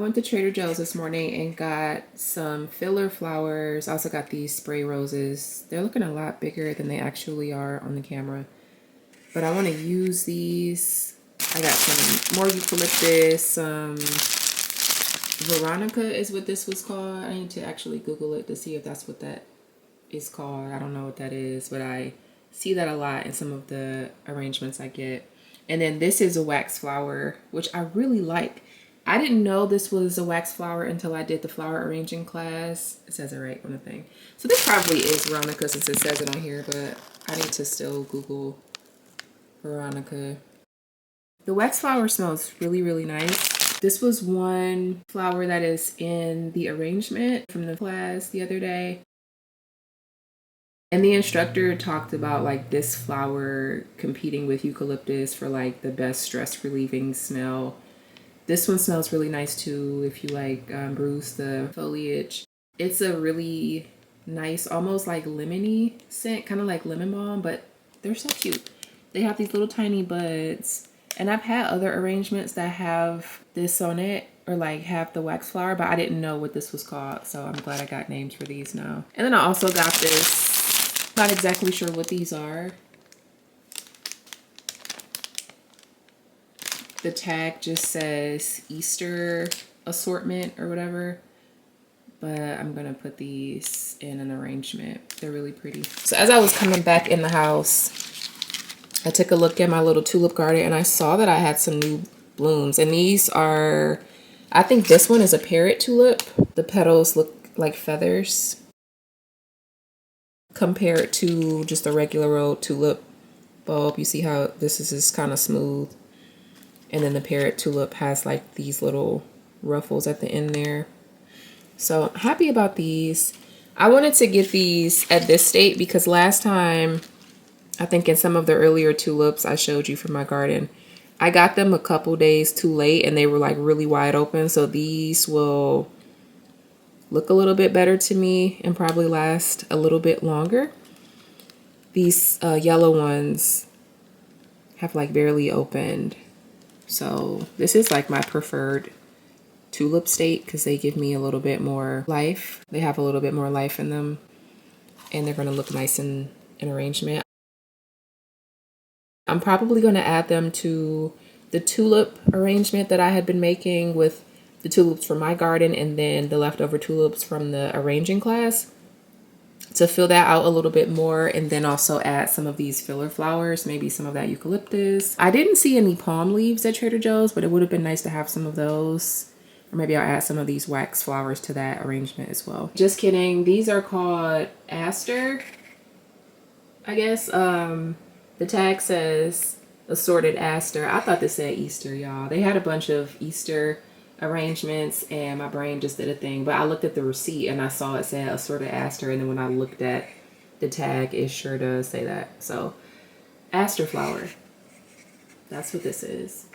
went to Trader Joe's this morning and got some filler flowers. I also got these spray roses. They're looking a lot bigger than they actually are on the camera. But I want to use these. I got some more eucalyptus, some Veronica is what this was called. I need to actually Google it to see if that's what that is called. I don't know what that is, but I see that a lot in some of the arrangements I get. And then this is a wax flower, which I really like. I didn't know this was a wax flower until I did the flower arranging class. It says it right on the thing. So this probably is Veronica since it says it on here, but I need to still Google Veronica. The wax flower smells really, really nice. This was one flower that is in the arrangement from the class the other day. And the instructor talked about like this flower competing with eucalyptus for like the best stress relieving smell. This one smells really nice too if you like bruise the foliage. It's a really nice, almost like lemony scent, kind of like lemon balm, but they're so cute. They have these little tiny buds. And I've had other arrangements that have this on it or like have the wax flower, but I didn't know what this was called. So I'm glad I got names for these now. And then I also got this, not exactly sure what these are. The tag just says Easter assortment or whatever, but I'm gonna put these in an arrangement. They're really pretty. So as I was coming back in the house, I took a look at my little tulip garden and I saw that I had some new blooms, and these are, I think this one is a parrot tulip. The petals look like feathers compared to just a regular old tulip bulb. You see how this is just kind of smooth. And then the parrot tulip has like these little ruffles at the end there. So I'm happy about these. I wanted to get these at this state because last time, I think in some of the earlier tulips I showed you from my garden, I got them a couple days too late and they were like really wide open. So these will look a little bit better to me and probably last a little bit longer. These yellow ones have like barely opened. So this is like my preferred tulip state because they give me a little bit more life. They have a little bit more life in them and they're going to look nice in an arrangement. I'm probably going to add them to the tulip arrangement that I had been making with the tulips from my garden and then the leftover tulips from the arranging class to fill that out a little bit more, and then also add some of these filler flowers, maybe some of that eucalyptus. I didn't see any palm leaves at Trader Joe's, but it would have been nice to have some of those. Or maybe I'll add some of these wax flowers to that arrangement as well. Just kidding. These are called aster, I guess. The tag says assorted aster. I thought this said Easter, y'all. They had a bunch of Easter arrangements and my brain just did a thing, but I looked at the receipt and I saw it said assorted aster, and then when I looked at the tag, it sure does say that. So aster flower, that's what this is.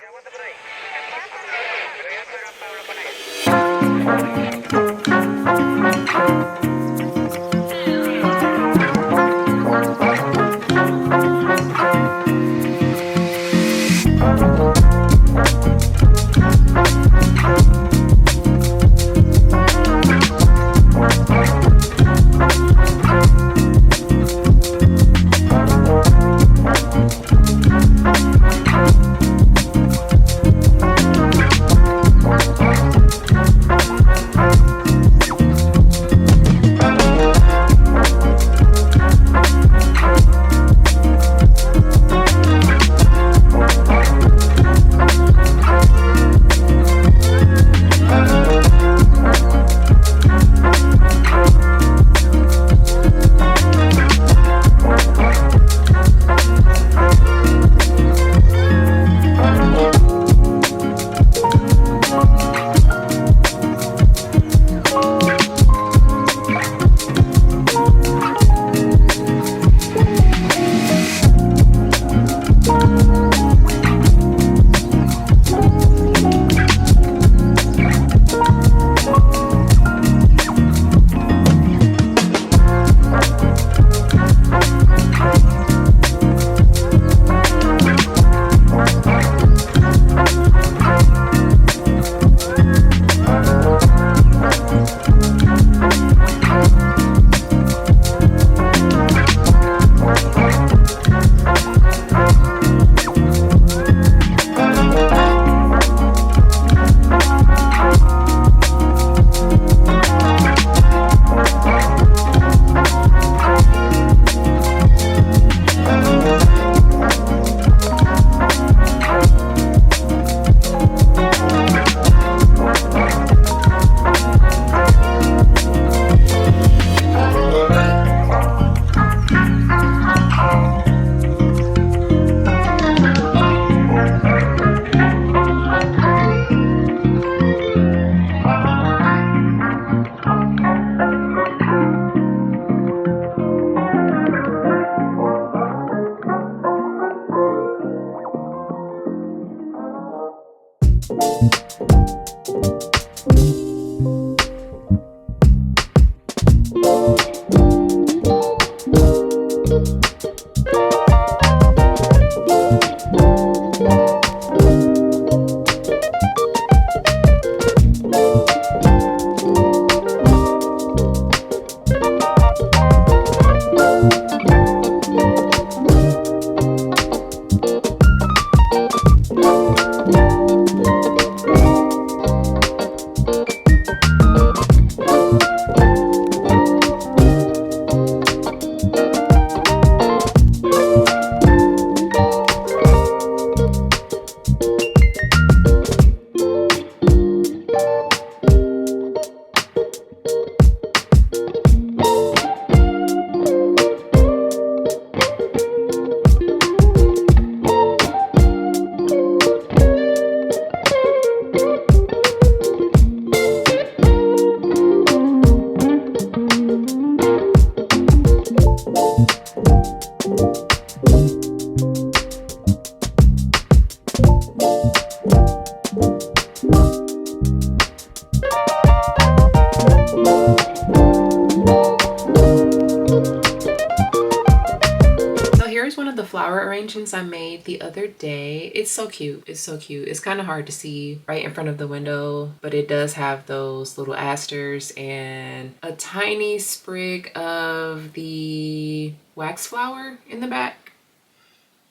Flower arrangements I made the other day. It's so cute. It's so cute. It's kind of hard to see right in front of the window, but it does have those little asters and a tiny sprig of the wax flower in the back,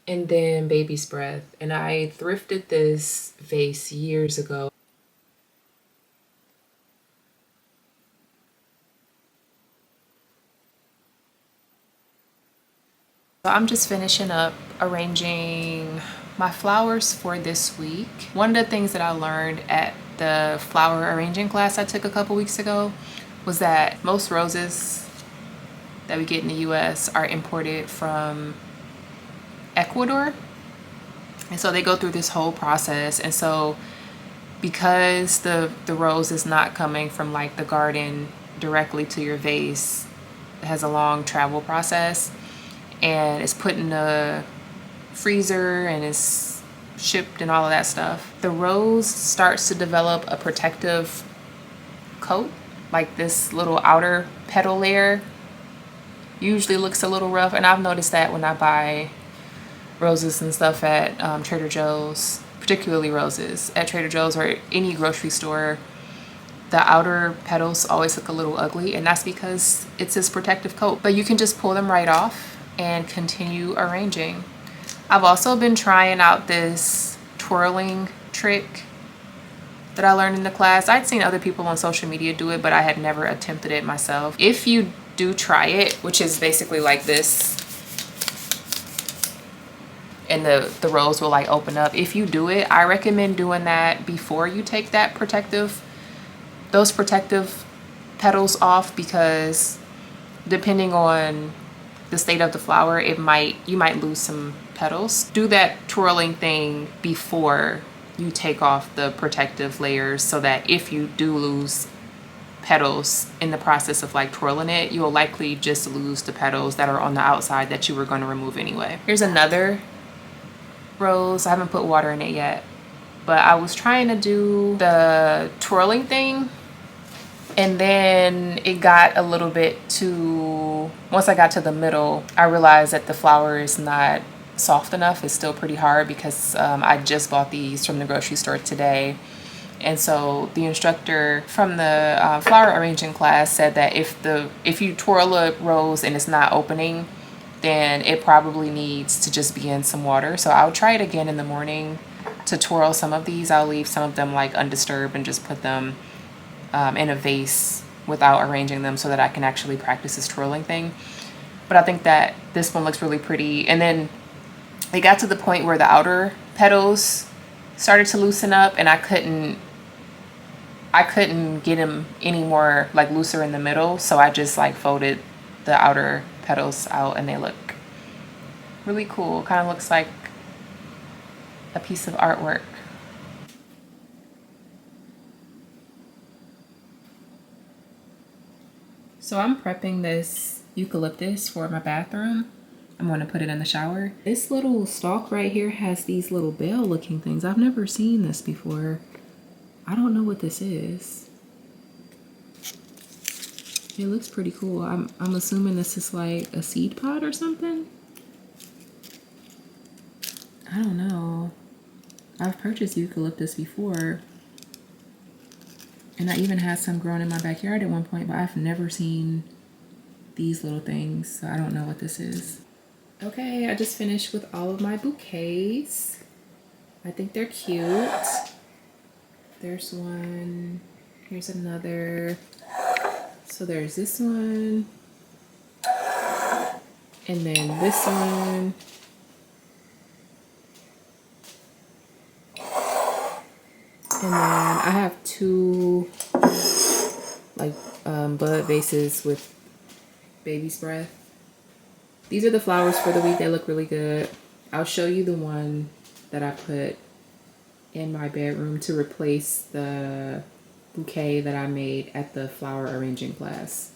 and then baby's breath. And I thrifted this vase years ago. So I'm just finishing up arranging my flowers for this week. One of the things that I learned at the flower arranging class I took a couple weeks ago was that most roses that we get in the US are imported from Ecuador. And so they go through this whole process. And so because the rose is not coming from like the garden directly to your vase, it has a long travel process. And it's put in a freezer and it's shipped and all of that stuff. The rose starts to develop a protective coat, like this little outer petal layer usually looks a little rough. And I've noticed that when I buy roses and stuff at Trader Joe's, particularly roses at Trader Joe's or any grocery store, the outer petals always look a little ugly, and that's because it's this protective coat. But you can just pull them right off and continue arranging. I've also been trying out this twirling trick that I learned in the class. I'd seen other people on social media do it, but I had never attempted it myself. If you do try it, which is basically like this, and the rose will like open up. If you do it, I recommend doing that before you take those protective petals off, because depending on the state of the flower, you might lose some petals. Do that twirling thing before you take off the protective layers, so that if you do lose petals in the process of like twirling it, you'll likely just lose the petals that are on the outside that you were going to remove anyway. Here's another rose. I haven't put water in it yet, but I was trying to do the twirling thing, and then it got a little bit too, once I got to the middle, I realized that the flower is not soft enough. It's still pretty hard because I just bought these from the grocery store today. And so the instructor from the flower arranging class said that if you twirl a rose and it's not opening, then it probably needs to just be in some water. So I'll try it again in the morning to twirl some of these. I'll leave some of them like undisturbed and just put them in a vase without arranging them, so that I can actually practice this twirling thing. But I think that this one looks really pretty. And then it got to the point where the outer petals started to loosen up, and I couldn't get them any more like looser in the middle. So I just like folded the outer petals out, and they look really cool. Kind of looks like a piece of artwork. So I'm prepping this eucalyptus for my bathroom. I'm going to put it in the shower. This little stalk right here has these little bell looking things. I've never seen this before. I don't know what this is. It looks pretty cool. I'm assuming this is like a seed pod or something. I don't know. I've purchased eucalyptus before, and I even had some grown in my backyard at one point, but I've never seen these little things, so I don't know what this is. Okay, I just finished with all of my bouquets. I think they're cute. There's one, Here's another. So there's this one. And then this one. And then I have two like bud vases with baby's breath. These are the flowers for the week. They look really good. I'll show you the one that I put in my bedroom to replace the bouquet that I made at the flower arranging class.